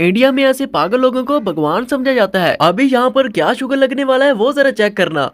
India में ऐसे पागल लोगों को भगवान समझा जाता है। अभी यहाँ पर क्या शुगर लगने वाला है वो जरा चेक करना।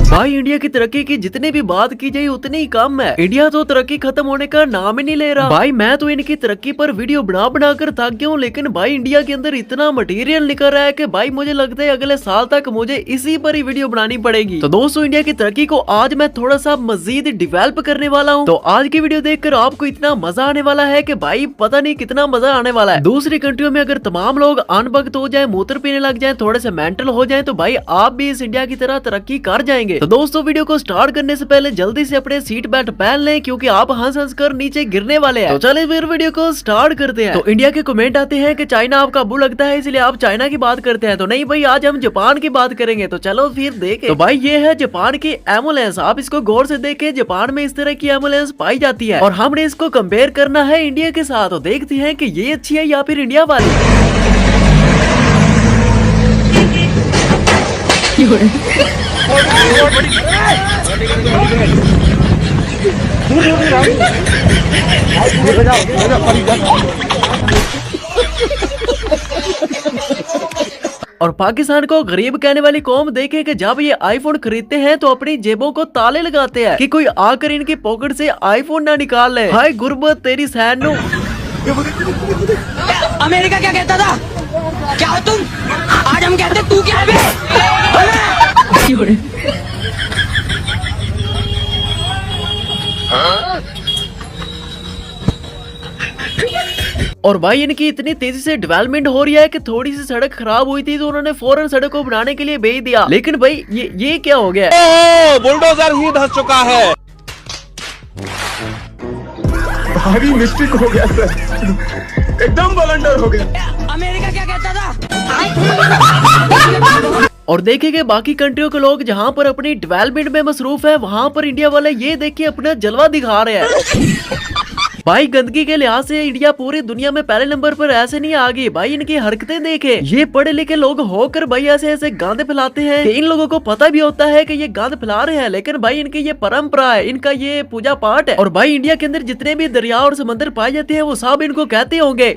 भाई इंडिया की तरक्की की जितनी भी बात की जाए उतनी ही कम है। इंडिया तो तरक्की खत्म होने का नाम ही नहीं ले रहा। भाई मैं तो इनकी तरक्की पर वीडियो बना कर थक गया हूँ, लेकिन भाई इंडिया के अंदर इतना मटेरियल निकल रहा है कि भाई मुझे लगता है अगले साल तक मुझे इसी पर ही वीडियो बनानी पड़ेगी। तो दोस्तों इंडिया की तरक्की को आज मैं थोड़ा सा मजीद डेवलप करने वाला हूँ। तो आज की वीडियो देखकर आपको इतना मजा आने वाला है कि भाई पता नहीं कितना मजा आने वाला है। दूसरी कंट्रियों में अगर तमाम लोग अनभक्त हो जाए, मूत्र पीने लग जाए, थोड़े से मेंटल हो जाए, तो भाई आप भी इस इंडिया की तरह तरक्की कर जाएंगे। तो दोस्तों वीडियो को स्टार्ट करने से पहले जल्दी से अपने सीट बेल्ट पहन लें, क्योंकि आप हंस हंस कर नीचे गिरने वाले हैं। तो चलिए फिर वीडियो को स्टार्ट करते हैं। तो इंडिया के कमेंट आते हैं कि चाइना आपका बुरा लगता है इसलिए आप चाइना की बात करते हैं। तो नहीं भाई, आज हम जापान की बात करेंगे। तो चलो फिर देखें। तो भाई ये है जापान की एम्बुलेंस। आप इसको गौर से देखें, जापान में इस तरह की एम्बुलेंस पाई जाती है और हमने इसको कंपेयर करना है इंडिया के साथ। तो देखते हैं कि ये अच्छी है या फिर इंडिया वाली। और पाकिस्तान को गरीब कहने वाली कौम देखे कि जब ये आईफोन खरीदते हैं तो अपनी जेबों को ताले लगाते हैं कि कोई आकर इनकी पॉकेट से आईफोन ना निकाल ले। हाय गुर्बत तेरी सहन नु। अमेरिका क्या कहता था? क्या हो तुम? आज हम कहते तू क्या है? और भाई इनकी इतनी तेजी से डेवलपमेंट हो रही है कि थोड़ी सी सड़क खराब हुई थी तो उन्होंने फौरन सड़क को बनाने के लिए भेज दिया। लेकिन भाई ये क्या हो गया? बुलडोजर ही धस चुका है। भारी मिस्टेक हो गया सर, एकदम ब्लंडर हो गया। अमेरिका क्या कहता था? और देखेंगे बाकी कंट्रियों के लोग जहाँ पर अपनी डेवलपमेंट में मसरूफ है, वहाँ पर इंडिया वाले ये देखिए अपना जलवा दिखा रहे हैं। भाई गंदगी के लिहाज से इंडिया पूरी दुनिया में पहले नंबर पर ऐसे नहीं आ गई। भाई इनकी हरकतें देखे, ये पढ़े लिखे लोग होकर भाई ऐसे ऐसे गांदे फैलाते हैं कि इन लोगों को पता भी होता है कि ये गांद फैला रहे हैं, लेकिन भाई इनकी ये परंपरा है, इनका ये पूजा पाठ है। और भाई इंडिया के अंदर जितने भी दरिया और समंदर पाए जाते हैं वो सब इनको कहते होंगे।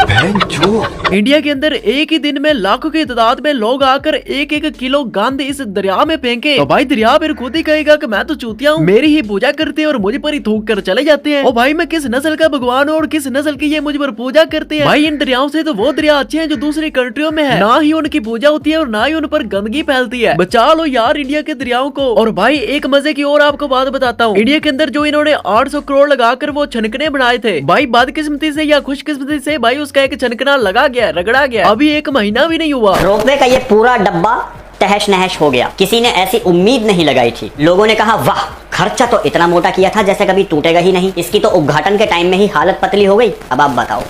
इंडिया के अंदर एक ही दिन में लाखों की तादाद में लोग आकर एक एक किलो गांद इस दरिया में फेंके, तो भाई दरिया फिर खुद ही कहेगा कि मैं तो चूतिया हूँ, मेरी ही पूजा करते हैं और मुझे पर ही थूक कर चले जाते हैं। और भाई मैं किस नस्ल का भगवान और किस नस्ल की ये मुझ पर पूजा करते हैं। भाई इन दरियाओं से तो वो दरिया अच्छे हैं जो दूसरी कंट्रियों में है, ना ही उनकी पूजा होती है और ना ही उन पर गंदगी फैलती है। बचा लो यार इंडिया के दरियाओं को। और भाई एक मजे की और आपको बात बताता हूँ, इंडिया के अंदर जो इन्होंने 800 करोड़ लगाकर वो छनकने बनाए थे, भाई बदकिस्मती से या खुशकिस्मती से भाई उसका एक छनकना लगा गया, रगड़ा गया, अभी एक महीना भी नहीं हुआ। रोपवे का ये पूरा डब्बा तहश नहश हो गया। किसी ने ऐसी उम्मीद नहीं लगाई थी। लोगों ने कहा वाह, खर्चा तो इतना मोटा किया था जैसे कभी टूटेगा ही नहीं। इसकी तो उद्घाटन के टाइम में ही हालत पतली हो गई। अब आप बताओ।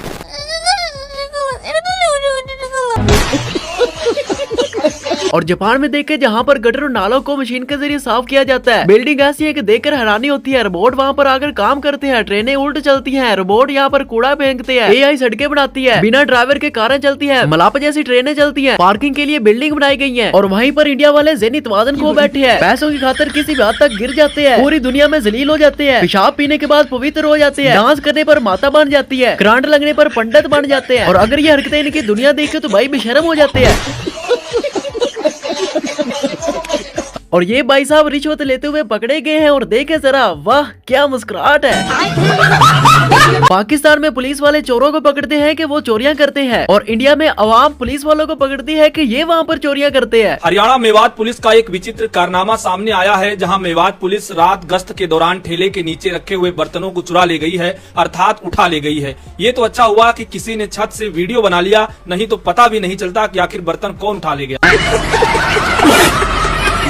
और जापान में देखे जहाँ पर गटर और नालों को मशीन के जरिए साफ किया जाता है। बिल्डिंग ऐसी है कि देखकर हैरानी होती है। रोबोट वहाँ पर आकर काम करते हैं, ट्रेनें उल्ट चलती हैं, रोबोट यहाँ पर कूड़ा फेंकते हैं, एआई सड़कें बनाती है, बिना ड्राइवर के कारें चलती है, मलाप जैसी ट्रेनें चलती हैं, पार्किंग के लिए बिल्डिंग बनाई गई है। और वहीं पर इंडिया वाले ज़ेनित वादन को बैठे हैं, पैसों की खातर किसी भी हद तक गिर जाते हैं, पूरी दुनिया में जलील हो जाते हैं, पेशाब पीने के बाद पवित्र हो जाते हैं, डांस करने पर माता बन जाती है, करंट लगने पर पंडित बन जाते हैं। और अगर ये हरकतें इनकी दुनिया देखे तो भाई बेशर्म हो जाते हैं। और ये भाई साहब रिश्वत लेते हुए पकड़े गए हैं और देखे जरा, वाह क्या मुस्कुराहट है। पाकिस्तान में पुलिस वाले चोरों को पकड़ते हैं कि वो चोरियां करते हैं, और इंडिया में अवाम पुलिस वालों को पकड़ती है कि ये वहाँ पर चोरियां करते हैं। हरियाणा मेवात पुलिस का एक विचित्र कारनामा सामने आया है, जहां मेवात पुलिस रात गश्त के दौरान ठेले के नीचे रखे हुए बर्तनों को चुरा ले गई है, अर्थात उठा ले गई है। ये तो अच्छा हुआ कि किसी ने छत से वीडियो बना लिया, नहीं तो पता भी नहीं चलता कि आखिर बर्तन कौन उठा ले गया।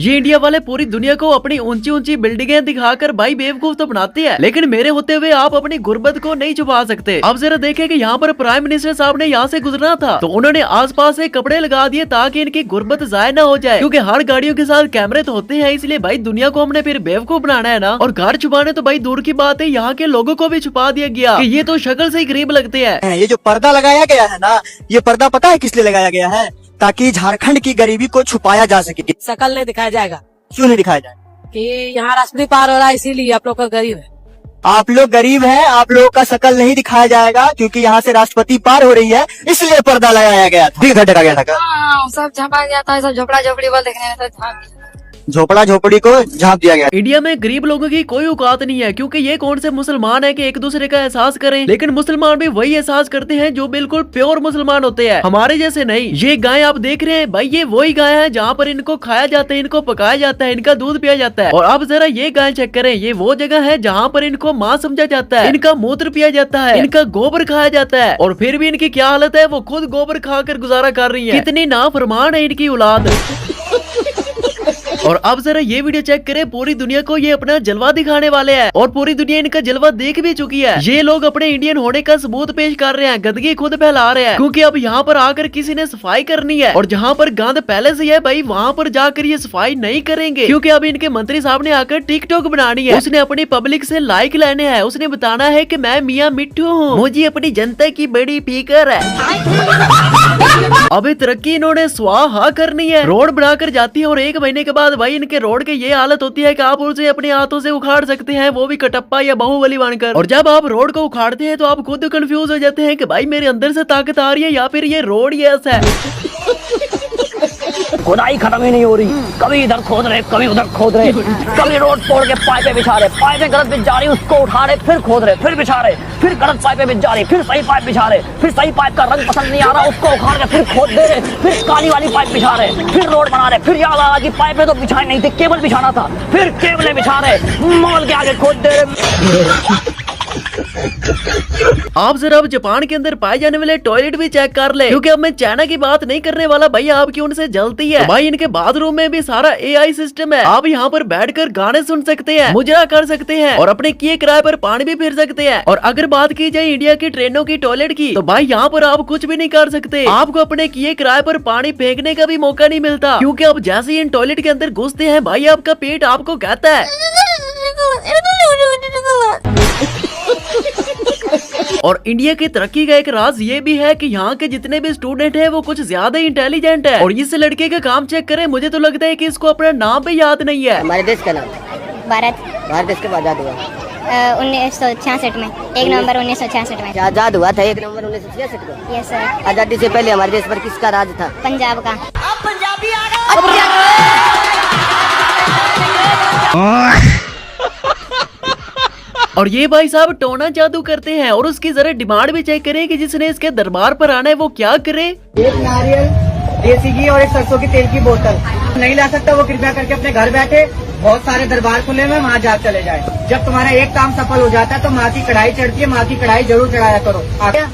ये इंडिया वाले पूरी दुनिया को अपनी ऊंची ऊंची बिल्डिंगें दिखाकर भाई बेवकूफ तो बनाते हैं, लेकिन मेरे होते हुए आप अपनी गुर्बत को नहीं छुपा सकते। अब जरा देखें कि यहाँ पर प्राइम मिनिस्टर साहब ने यहाँ से गुजरना था तो उन्होंने आसपास से कपड़े लगा दिए ताकि इनकी गुर्बत जाया ना हो जाए, क्योंकि हर गाड़ियों के साथ कैमरे तो होते हैं, इसलिए भाई दुनिया को हमने फिर बेवकूफ बनाना है ना। और घर छुपाने तो भाई दूर की बात है, यहाँ के लोगों को भी छुपा दिया गया कि ये तो शक्ल से ही गरीब लगते हैं। ये जो पर्दा लगाया गया है ना, ये पर्दा पता है किस लिए लगाया गया है? ताकि झारखंड की गरीबी को छुपाया जा सके। शकल नहीं दिखाया जाएगा। क्यों नहीं दिखाया जाए? कि यहाँ राष्ट्रपति पार हो रहा है, इसीलिए आप लोग का गरीब है। आप लोग गरीब हैं, आप लोगों का शकल नहीं दिखाया जाएगा क्योंकि यहाँ से राष्ट्रपति पार हो रही है, इसलिए पर्दा लगाया गया था। ठीक ढका गया था। सब झाँपा गया था, सब झोपड़ा झोपड़ी वाल देखने में झाँप झोपड़ा झोपड़ी को झाँप दिया गया। इंडिया में गरीब लोगों की कोई औकात नहीं है, क्योंकि ये कौन से मुसलमान है कि एक दूसरे का एहसास करें, लेकिन मुसलमान भी वही एहसास करते हैं जो बिल्कुल प्योर मुसलमान होते हैं, हमारे जैसे नहीं। ये गाय आप देख रहे हैं भाई, ये वही गाय है जहाँ पर इनको खाया जाता है, इनको पकाया जाता है, इनका दूध पिया जाता है। और अब जरा ये गाय चेक करें, ये वो जगह है जहाँ पर इनको माँ समझा जाता है, इनका मूत्र पिया जाता है, इनका गोबर खाया जाता है, और फिर भी इनकी क्या हालत है, वो खुद गोबर खाकर गुजारा कर रही है। कितनी नाफरमान है इनकी औलाद। और अब जरा ये वीडियो चेक करें, पूरी दुनिया को ये अपना जलवा दिखाने वाले हैं और पूरी दुनिया इनका जलवा देख भी चुकी है। ये लोग अपने इंडियन होने का सबूत पेश कर रहे हैं, गंदगी खुद फैला रहे हैं, क्योंकि अब यहाँ पर आकर किसी ने सफाई करनी है, और जहाँ पर गंद पहले से है भाई वहाँ पर जाकर ये सफाई नहीं करेंगे, क्योंकि अब इनके मंत्री साहब ने आकर टिकटॉक बनानी है। उसने अपनी पब्लिक से लाइक लेने हैं, उसने बताना है कि मैं मियाँ मिट्टू हूँ, मुझे अपनी जनता की बड़ी फिक्र है। अभी तरक्की इन्होंने स्वाहा करनी है, रोड बनाकर जाती है और 1 महीने के बाद भाई इनके रोड की ये हालत होती है कि आप उसे अपने हाथों से उखाड़ सकते हैं, वो भी कटप्पा या बाहुबली बनकर। और जब आप रोड को उखाड़ते हैं तो आप खुद कंफ्यूज हो जाते हैं कि भाई मेरे अंदर से ताकत आ रही है या फिर ये रोड ही ऐसा है। खुदाई खत्म ही नहीं हो रही, कभी इधर खोद रहे कभी उधर खोद रहे, कभी रोड तोड़ के पाइपें बिछा रहे, पाइपें गलत बिछ जा रही उसको उठा रहे, फिर खोद रहे, फिर बिछा रहे, फिर गलत पाइपें बिछ जा रही, फिर सही पाइप बिछा रहे, फिर सही पाइप का रंग पसंद नहीं आ रहा उसको उखाड़ के फिर खोद दे रहे, फिर काली वाली पाइप बिछा रहे, फिर रोड बना रहे, फिर याद आ रहा कि पाइपें तो बिछाई नहीं थी, केबल बिछाना था, फिर केबलें बिछा रहे, मॉल के आगे खोद दे रहे। आप जरा अब जापान के अंदर पाए जाने वाले टॉयलेट भी चेक कर ले, क्योंकि अब मैं चाइना की बात नहीं करने वाला भाई, आपकी उनसे जलती है। भाई इनके बाथरूम में भी सारा AI सिस्टम है, आप यहाँ पर बैठकर गाने सुन सकते हैं, मुजरा कर सकते हैं और अपने किए किराए पर पानी भी फेर सकते हैं। और अगर बात की जाए इंडिया की ट्रेनों की टॉयलेट की, तो भाई यहाँ पर आप कुछ भी नहीं कर सकते, आपको अपने किए किराए पर पानी फेंकने का भी मौका नहीं मिलता, क्योंकि आप जैसे ही इन टॉयलेट के अंदर घुसते हैं भाई आपका पेट आपको कहता है। और इंडिया की तरक्की का एक राज ये भी है कि यहाँ के जितने भी स्टूडेंट हैं वो कुछ ज्यादा ही इंटेलिजेंट है। और इस लड़के का काम चेक करें, मुझे तो लगता है कि इसको अपना नाम भी याद नहीं है। हमारे देश का नाम भारत। भारत देश कब आजाद हुआ? 1966 में, 1 नवंबर 1966 में आजाद हुआ था 1 नवंबर 1966 को। Yes sir. आजादी से पहले हमारे देश पर किसका राज था? पंजाब का। और ये भाई साहब टोना जादू करते हैं, और उसकी जरा डिमांड भी चेक करें कि जिसने इसके दरबार पर आना है वो क्या करे। 1 नारियल, देसी घी और 1 सरसों की तेल की बोतल नहीं ला सकता वो कृपया करके अपने घर बैठे, बहुत सारे दरबार खुले हुए वहाँ जा चले जाए। जब तुम्हारा एक काम सफल हो जाता है तो माँ की कढ़ाई चढ़ती है, माँ की कढ़ाई जरूर चढ़ाया करो, आगे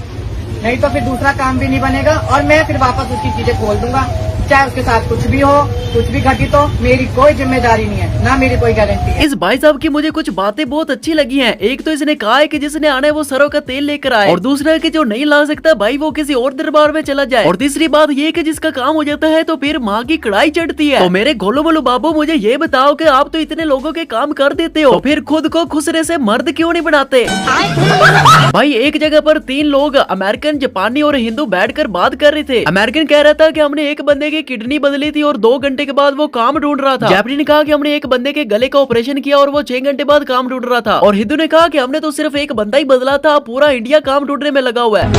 नहीं तो फिर दूसरा काम भी नहीं बनेगा और मैं फिर वापस उसकी चीजें खोल दूंगा, चाहे उसके साथ कुछ भी हो, कुछ भी घटित हो, मेरी कोई जिम्मेदारी नहीं है, ना मेरी कोई गारंटी है। इस भाई साहब की मुझे कुछ बातें बहुत अच्छी लगी हैं। एक तो इसने कहा है कि जिसने आना है वो सरों का तेल लेकर आए, और दूसरा कि जो नहीं ला सकता भाई वो किसी और दरबार में चला जाए, और तीसरी बात ये कि जिसका काम हो जाता है तो फिर माँ की कढ़ाई चढ़ती है। तो मेरे गोलू मोलू बाबू मुझे ये बताओ कि आप तो इतने लोगों के काम कर देते हो, तो फिर खुद को खुसरे से मर्द क्यों नहीं बनाते? भाई एक जगह पर 3 लोग अमेरिकन, जापानी और हिंदू बैठकर बात कर रहे थे। अमेरिकन कह रहा था कि हमने एक बंदे की किडनी बदली थी और 2 घंटे के बाद वो काम ढूंढ रहा था। जापानी ने कहा कि हमने एक बंदे के गले का ऑपरेशन किया और वो 6 घंटे बाद काम ढूंढ रहा था। और हिंदू ने कहा कि हमने तो सिर्फ एक बंदा ही बदला था, पूरा इंडिया काम ढूंढने में लगा हुआ है।